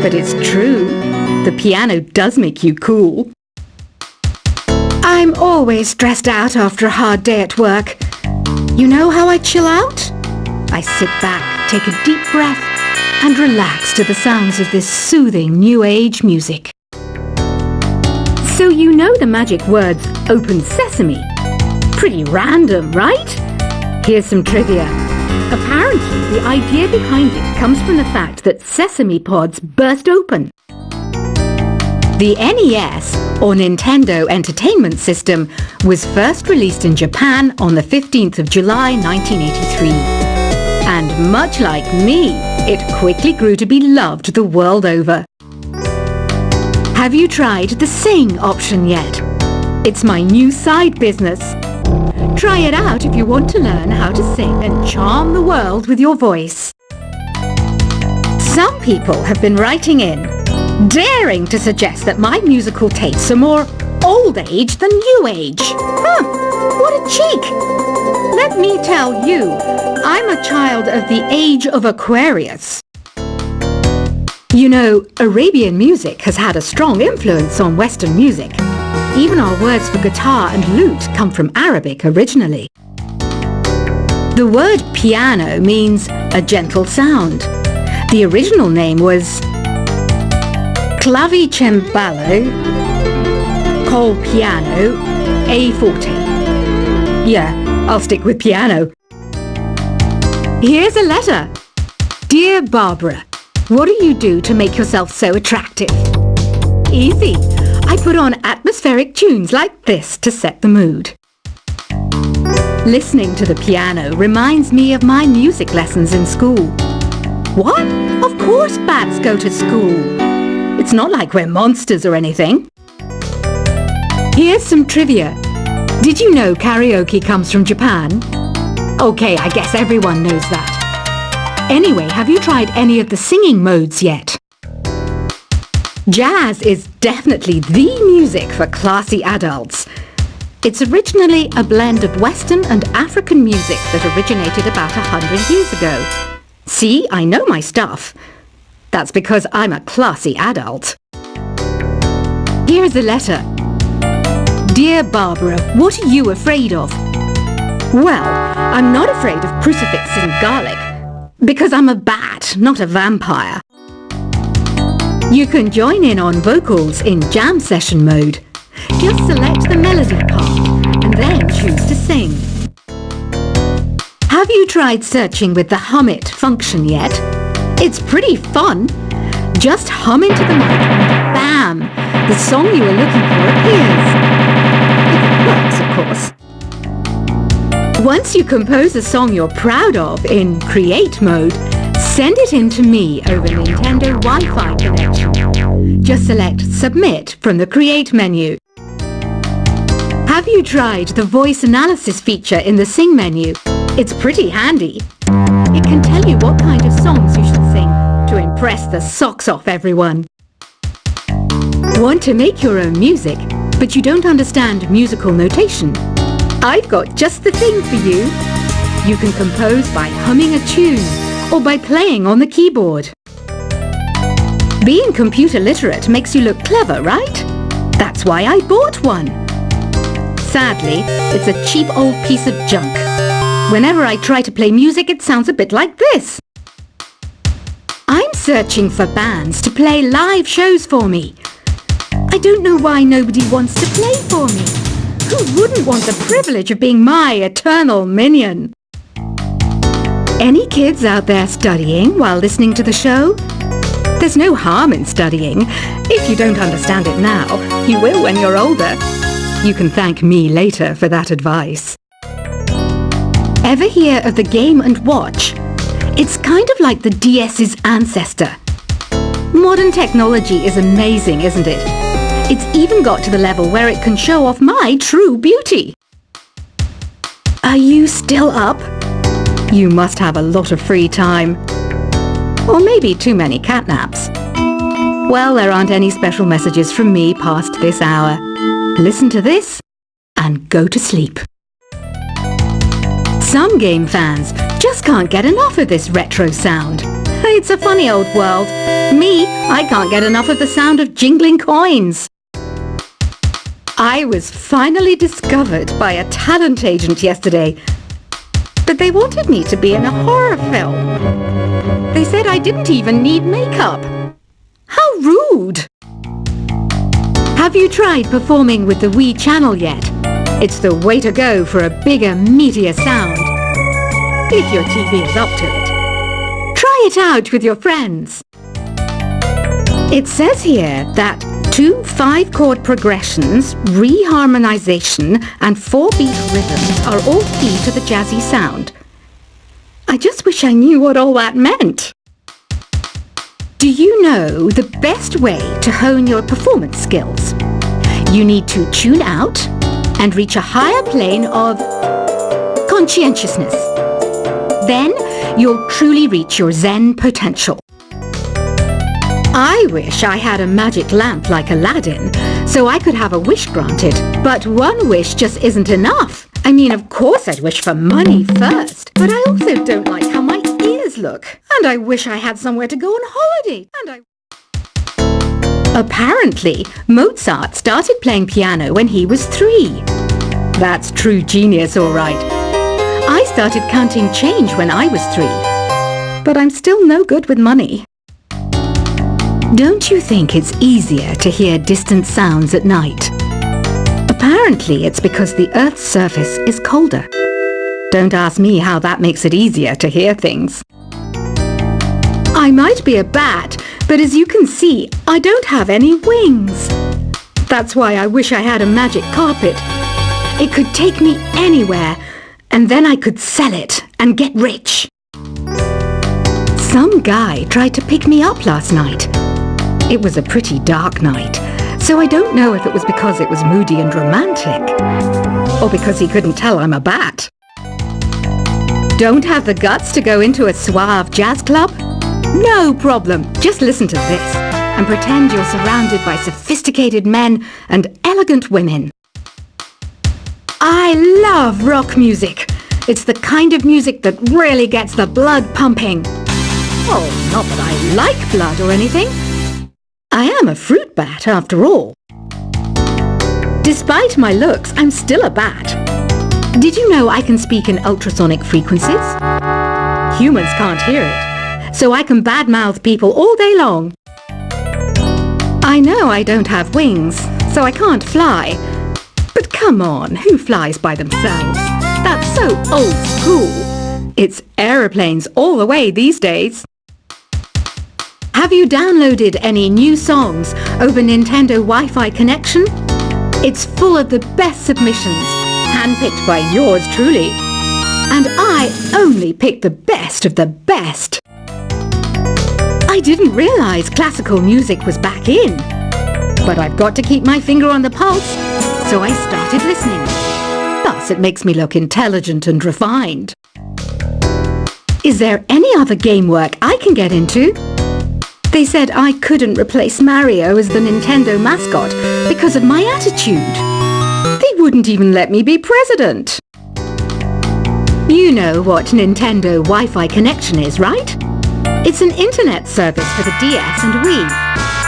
but it's true. The piano does make you cool. I'm always stressed out after a hard day at work. You know how I chill out? I sit back, take a deep breath, and relax to the sounds of this soothing new age music. So you know the magic words "Open Sesame"? Pretty random, right? Here's some trivia. Apparently, the idea behind it comes from the fact that sesame pods burst open. The NES, or Nintendo Entertainment System, was first released in Japan on the 15th of July 1983. And much like me, it quickly grew to be loved the world over. Have you tried the Sing option yet? It's my new side business. Try it out if you want to learn how to sing and charm the world with your voice. Some people have been writing in, daring to suggest that my musical tastes are more old age than new age. What a cheek! Let me tell you, I'm a child of the age of Aquarius. You know, Arabian music has had a strong influence on Western music. Even our words for guitar and lute come from Arabic originally. The word piano means a gentle sound. The original name was clavicembalo col piano a forte. Yeah, I'll stick with piano. Here's a letter. Dear Barbara, what do you do to make yourself so attractive? Easy. I put on atmospheric tunes like this to set the mood. Listening to the piano reminds me of my music lessons in school. What? Of course bats go to school. It's not like we're monsters or anything. Here's some trivia. Did you know karaoke comes from Japan? Okay, I guess everyone knows that. Anyway, have you tried any of the singing modes yet? Jazz is definitely the music for classy adults. It's originally a blend of Western and African music that originated about 100 years ago. See, I know my stuff. That's because I'm a classy adult. Here's a letter. Dear Barbara, what are you afraid of? Well, I'm not afraid of crucifixes and garlic, because I'm a bat, not a vampire. You can join in on vocals in jam session mode. Just select the melody part and then choose to sing. Have you tried searching with the Hum It function yet? It's pretty fun. Just hum into the mic and bam! The song you were looking for appears. If it works, of course. Once you compose a song you're proud of in Create mode, send it in to me over Nintendo Wi-Fi connection. Just select Submit from the Create menu. Have you tried the voice analysis feature in the Sing menu? It's pretty handy. It can tell you what kind of songs you should sing to impress the socks off everyone. Want to make your own music, but you don't understand musical notation? I've got just the thing for you. You can compose by humming a tune or by playing on the keyboard. Being computer literate makes you look clever, right? That's why I bought one. Sadly, it's a cheap old piece of junk. Whenever I try to play music, it sounds a bit like this. I'm searching for bands to play live shows for me. I don't know why nobody wants to play for me. Who wouldn't want the privilege of being my eternal minion? Any kids out there studying while listening to the show? There's no harm in studying. If you don't understand it now, you will when you're older. You can thank me later for that advice. Ever hear of the Game & Watch? It's kind of like the DS's ancestor. Modern technology is amazing, isn't it? It's even got to the level where it can show off my true beauty. Are you still up? You must have a lot of free time. Or maybe too many catnaps. Well, there aren't any special messages from me past this hour. Listen to this and go to sleep. Some game fans just can't get enough of this retro sound. It's a funny old world. Me, I can't get enough of the sound of jingling coins. I was finally discovered by a talent agent yesterday, but they wanted me to be in a horror film. They said I didn't even need makeup. How rude! Have you tried performing with the Wii channel yet? It's the way to go for a bigger, meatier sound. If your TV is up to it. Try it out with your friends. It says here that 2 5-chord progressions, reharmonization, and 4-beat rhythms are all key to the jazzy sound. I just wish I knew what all that meant. Do you know the best way to hone your performance skills? You need to tune out and reach a higher plane of conscientiousness. Then you'll truly reach your Zen potential. I wish I had a magic lamp like Aladdin, so I could have a wish granted. But one wish just isn't enough. I mean, of course I'd wish for money first, but I also don't like how my ears look. And I wish I had somewhere to go on holiday. Apparently, Mozart started playing piano when he was 3. That's true genius, all right. I started counting change when I was 3. But I'm still no good with money. Don't you think it's easier to hear distant sounds at night? Apparently, it's because the Earth's surface is colder. Don't ask me how that makes it easier to hear things. I might be a bat, but as you can see, I don't have any wings. That's why I wish I had a magic carpet. It could take me anywhere, and then I could sell it and get rich. Some guy tried to pick me up last night. It was a pretty dark night, so I don't know if it was because it was moody and romantic, or because he couldn't tell I'm a bat. Don't have the guts to go into a suave jazz club? No problem. Just listen to this and pretend you're surrounded by sophisticated men and elegant women. I love rock music. It's the kind of music that really gets the blood pumping. Oh, not that I like blood or anything. I am a fruit bat after all. Despite my looks, I'm still a bat. Did you know I can speak in ultrasonic frequencies? Humans can't hear it, so I can badmouth people all day long. I know I don't have wings, so I can't fly. But come on, who flies by themselves? That's so old school. It's aeroplanes all the way these days. Have you downloaded any new songs over Nintendo Wi-Fi connection? It's full of the best submissions, handpicked by yours truly. And I only pick the best of the best. I didn't realize classical music was back in. But I've got to keep my finger on the pulse, so I started listening. Thus, it makes me look intelligent and refined. Is there any other game work I can get into? They said I couldn't replace Mario as the Nintendo mascot because of my attitude. They wouldn't even let me be president. You know what Nintendo Wi-Fi connection is, right? It's an internet service for the DS and Wii,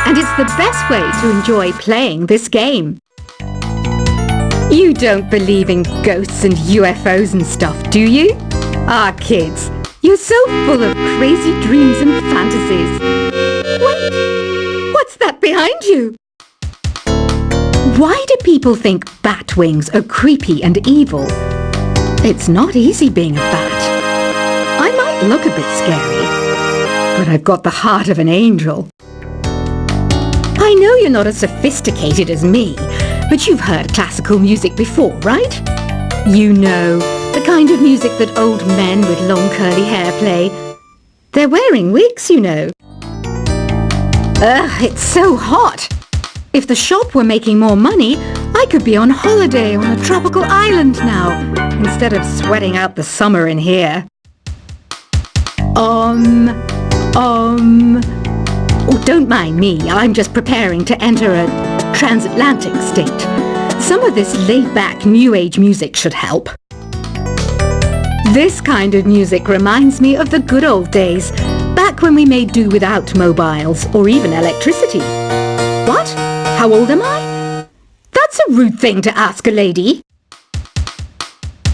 and it's the best way to enjoy playing this game. You don't believe in ghosts and UFOs and stuff, do you? Ah, kids, you're so full of crazy dreams and fantasies. Wait, what's that behind you? Why do people think bat wings are creepy and evil? It's not easy being a bat. I might look a bit scary, but I've got the heart of an angel. I know you're not as sophisticated as me, but you've heard classical music before, right? You know, the kind of music that old men with long curly hair play. They're wearing wigs, you know. Ugh, it's so hot. If the shop were making more money, I could be on holiday on a tropical island now, instead of sweating out the summer in here. Oh, don't mind me. I'm just preparing to enter a transatlantic state. Some of this laid-back New Age music should help. This kind of music reminds me of the good old days, back back when we made do without mobiles or even electricity. What? How old am I? That's a rude thing to ask a lady.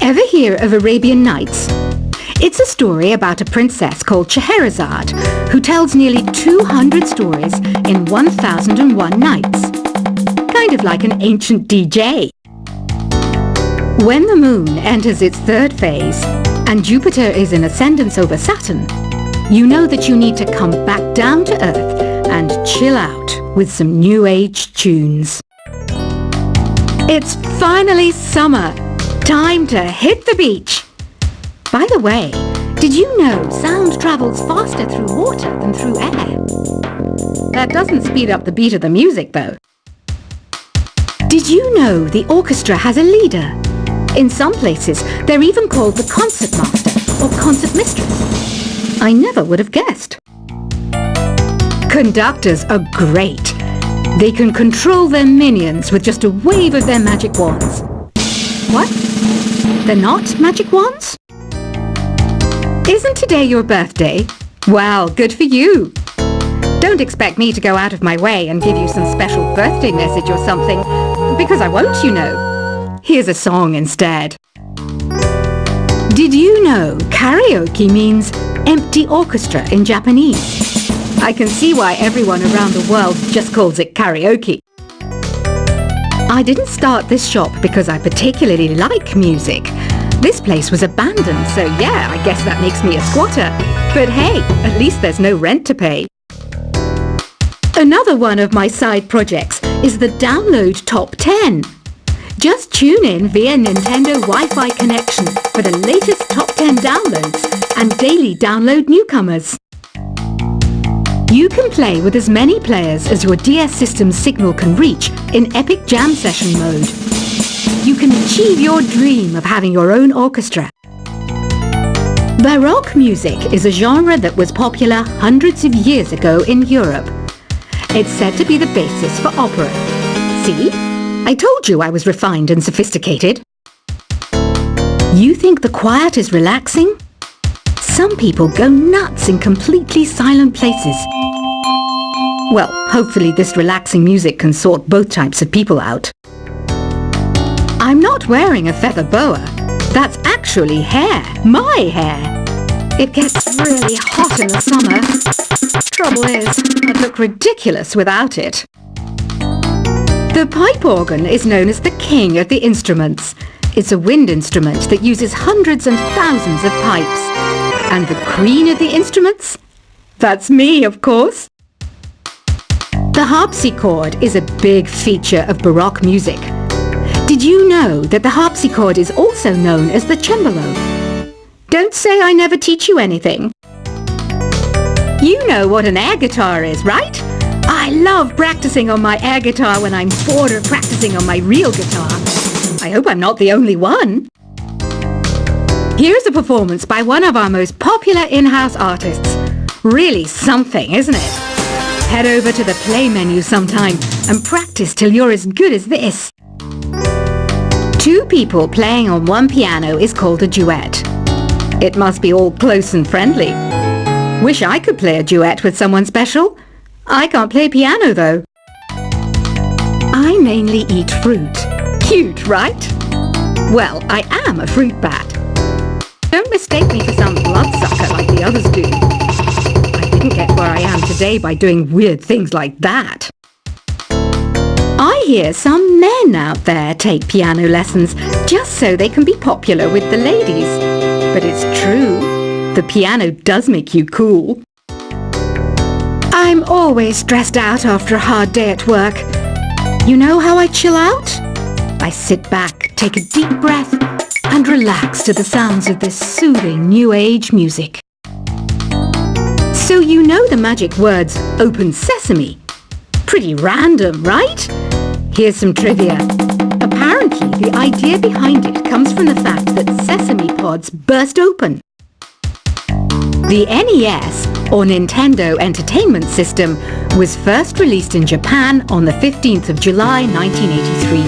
Ever hear of Arabian Nights? It's a story about a princess called Scheherazade who tells nearly 200 stories in 1001 nights. Kind of like an ancient DJ. When the moon enters its third phase and Jupiter is in ascendance over Saturn, you know that you need to come back down to Earth and chill out with some new age tunes. It's finally summer. Time to hit the beach. By the way, did you know sound travels faster through water than through air? That doesn't speed up the beat of the music, though. Did you know the orchestra has a leader? In some places, they're even called the concert master or concert mistress. I never would have guessed. Conductors are great. They can control their minions with just a wave of their magic wands. What? They're not magic wands? Isn't today your birthday? Well, good for you. Don't expect me to go out of my way and give you some special birthday message or something, because I won't, you know. Here's a song instead. Did you know karaoke means empty orchestra in Japanese? I can see why everyone around the world just calls it karaoke. I didn't start this shop because I particularly like music. This place was abandoned, so yeah, I guess that makes me a squatter. But hey, at least there's no rent to pay. Another one of my side projects is the Download Top 10. Just tune in via Nintendo Wi-Fi connection for the latest Top 10 downloads and daily download newcomers. You can play with as many players as your DS system's signal can reach in Epic Jam Session mode. You can achieve your dream of having your own orchestra. Baroque music is a genre that was popular hundreds of years ago in Europe. It's said to be the basis for opera. See? I told you I was refined and sophisticated. You think the quiet is relaxing? Some people go nuts in completely silent places. Well, hopefully this relaxing music can sort both types of people out. I'm not wearing a feather boa. That's actually hair. My hair. It gets really hot in the summer. Trouble is, I'd look ridiculous without it. The pipe organ is known as the king of the instruments. It's a wind instrument that uses hundreds and thousands of pipes. And the queen of the instruments? That's me, of course. The harpsichord is a big feature of Baroque music. Did you know that the harpsichord is also known as the cembalo? Don't say I never teach you anything. You know what an air guitar is, right? I love practicing on my air guitar when I'm bored of practicing on my real guitar. I hope I'm not the only one. Here's a performance by one of our most popular in-house artists. Really something, isn't it? Head over to the play menu sometime and practice till you're as good as this. Two people playing on one piano is called a duet. It must be all close and friendly. Wish I could play a duet with someone special. I can't play piano though. I mainly eat fruit. Cute, right? Well, I am a fruit bat. Don't mistake me for some bloodsucker like the others do. I didn't get where I am today by doing weird things like that. I hear some men out there take piano lessons just so they can be popular with the ladies. But it's true. The piano does make you cool. I'm always stressed out after a hard day at work. You know how I chill out? I sit back, take a deep breath, and relax to the sounds of this soothing new age music. So you know the magic words "open sesame." Pretty random, right? Here's some trivia. Apparently, the idea behind it comes from the fact that sesame pods burst open. The NES, or Nintendo Entertainment System, was first released in Japan on the 15th of July 1983.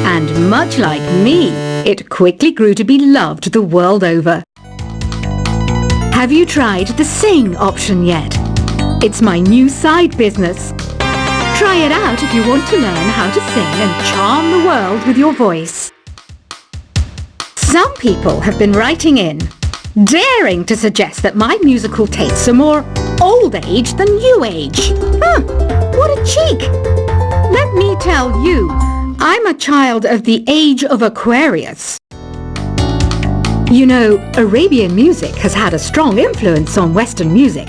And much like me, it quickly grew to be loved the world over. Have you tried the sing option yet? It's my new side business. Try it out if you want to learn how to sing and charm the world with your voice. Some people have been writing in, daring to suggest that my musical tastes are more old age than new age. What a cheek! Let me tell you, I'm a child of the age of Aquarius. You know, Arabian music has had a strong influence on Western music.